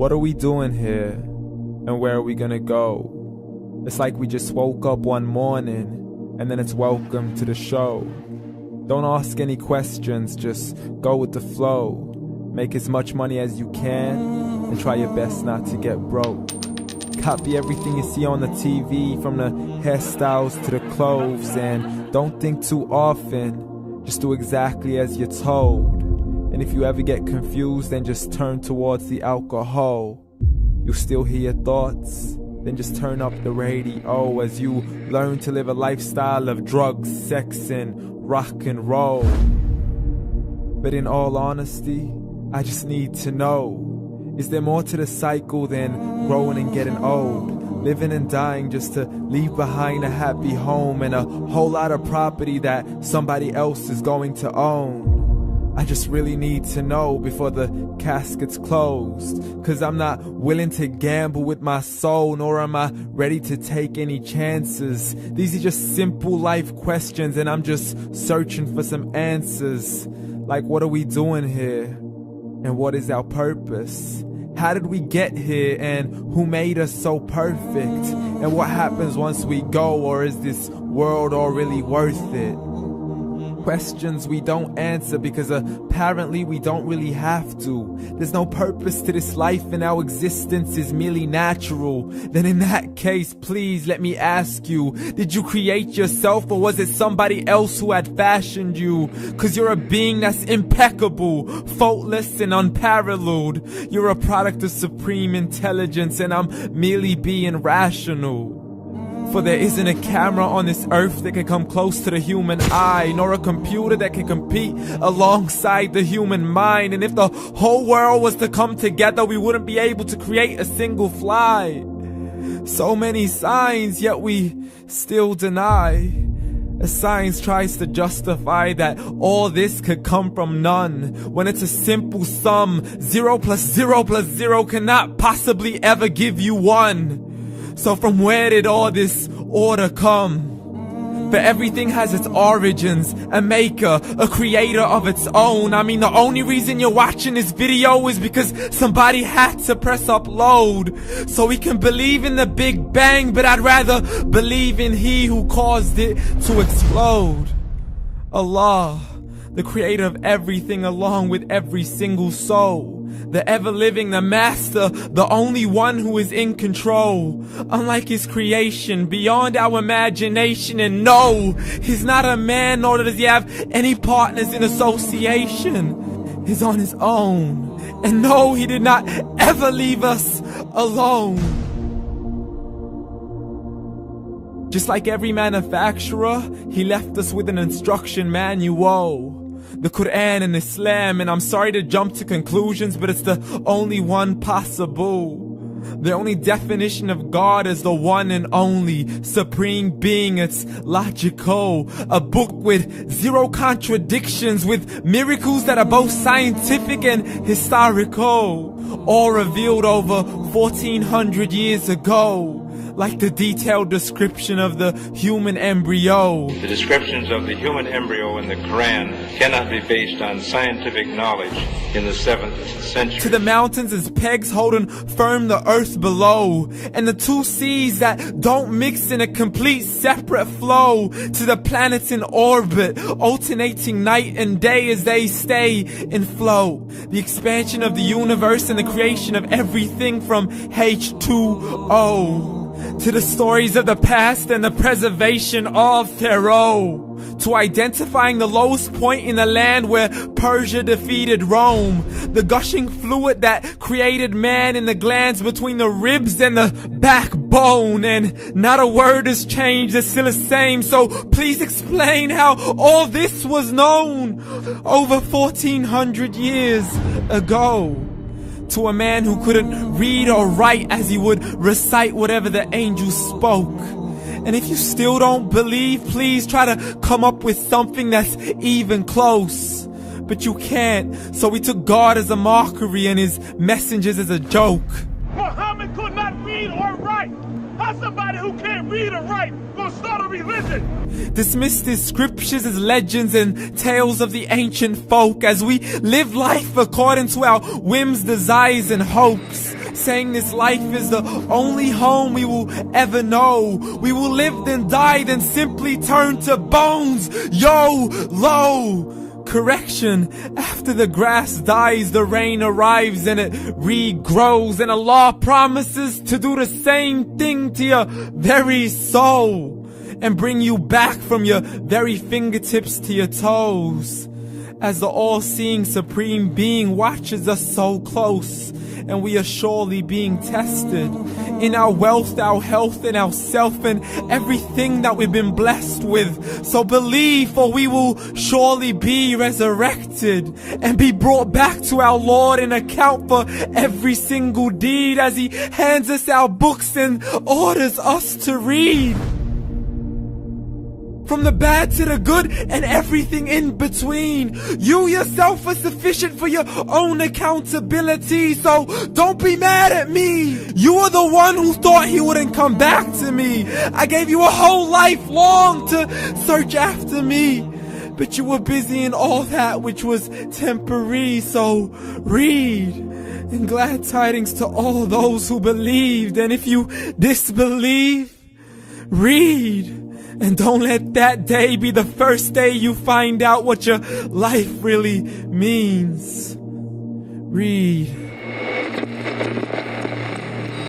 What are we doing here? And where are we gonna go? It's like we just woke up one morning, and then it's welcome to the show. Don't ask any questions, just go with the flow. Make as much money as you can, and try your best not to get broke. Copy everything you see on the TV, from the hairstyles to the clothes, and don't think too often, just do exactly as you're told. And if you ever get confused, then just turn towards the alcohol. You'll still hear your thoughts, then just turn up the radio as you learn to live a lifestyle of drugs, sex, and rock and roll. But in all honesty, I just need to know, is there more to the cycle than growing and getting old? Living and dying just to leave behind a happy home and a whole lot of property that somebody else is going to own. I just really need to know before the casket's closed, 'cause I'm not willing to gamble with my soul, nor am I ready to take any chances. These are just simple life questions, and I'm just searching for some answers. Like, what are we doing here? And what is our purpose? How did we get here, and who made us so perfect? And what happens once we go, or is this world all really worth it? Questions we don't answer because apparently we don't really have to. There's no purpose to this life and our existence is merely natural. Then in that case, please let me ask you, did you create yourself, or was it somebody else who had fashioned you? 'Cause you're a being that's impeccable, faultless and unparalleled. You're a product of supreme intelligence, and I'm merely being rational. For there isn't a camera on this earth that can come close to the human eye, nor a computer that can compete alongside the human mind. And if the whole world was to come together, we wouldn't be able to create a single fly. So many signs, yet we still deny. As science tries to justify that all this could come from none, when it's a simple sum. 0 plus 0 plus 0 cannot possibly ever give you 1. So from where did all this order come? For everything has its origins, a maker, a creator of its own. I mean, the only reason you're watching this video is because somebody had to press upload. So we can believe in the Big Bang, but I'd rather believe in He who caused it to explode. Allah, the creator of everything along with every single soul. The ever-living, the master, the only one who is in control. Unlike his creation, beyond our imagination. And no, he's not a man, nor does he have any partners in association. He's on his own. And no, he did not ever leave us alone. Just like every manufacturer, he left us with an instruction manual. The Quran and Islam, and I'm sorry to jump to conclusions, but it's the only one possible. The only definition of God is the one and only supreme being. It's logical, a book with 0 contradictions, with miracles that are both scientific and historical, all revealed over 1400 years ago. Like the detailed description of the human embryo. The descriptions of the human embryo in the Quran cannot be based on scientific knowledge in the 7th century. To the mountains as pegs holding firm the earth below, and the 2 seas that don't mix in a complete separate flow. To the planets in orbit, alternating night and day as they stay in flow. The expansion of the universe and the creation of everything from H2O. To the stories of the past and the preservation of Pharaoh. To identifying the lowest point in the land where Persia defeated Rome. The gushing fluid that created man in the glands between the ribs and the backbone. And not a word has changed, it's still the same. So please explain how all this was known over 1400 years ago. To a man who couldn't read or write as he would recite whatever the angels spoke. And if you still don't believe, please try to come up with something that's even close. But you can't, so we took God as a mockery and his messengers as a joke. Muhammad could not read or write. How's somebody who can't read or write gonna start a religion? Dismissed his scriptures as legends and tales of the ancient folk as we live life according to our whims, desires, and hopes. saying this life is the only home we will ever know. We will live then die then simply turn to bones. YOLO! Correction, after the grass dies, the rain arrives and it regrows, and Allah promises to do the same thing to your very soul and bring you back from your very fingertips to your toes, as the all-seeing supreme being watches us so close, and we are surely being tested in our wealth, our health, and our self, and everything that we've been blessed with. So believe, for we will surely be resurrected and be brought back to our Lord and account for every single deed, as He hands us our books and orders us to read. From the bad to the good and everything in between. You yourself are sufficient for your own accountability, so don't be mad at me. You are the one who thought He wouldn't come back to me. I gave you a whole life long to search after me, but you were busy in all that which was temporary. So read, and glad tidings to all those who believed. And if you disbelieve, read. And don't let that day be the first day you find out what your life really means. Read.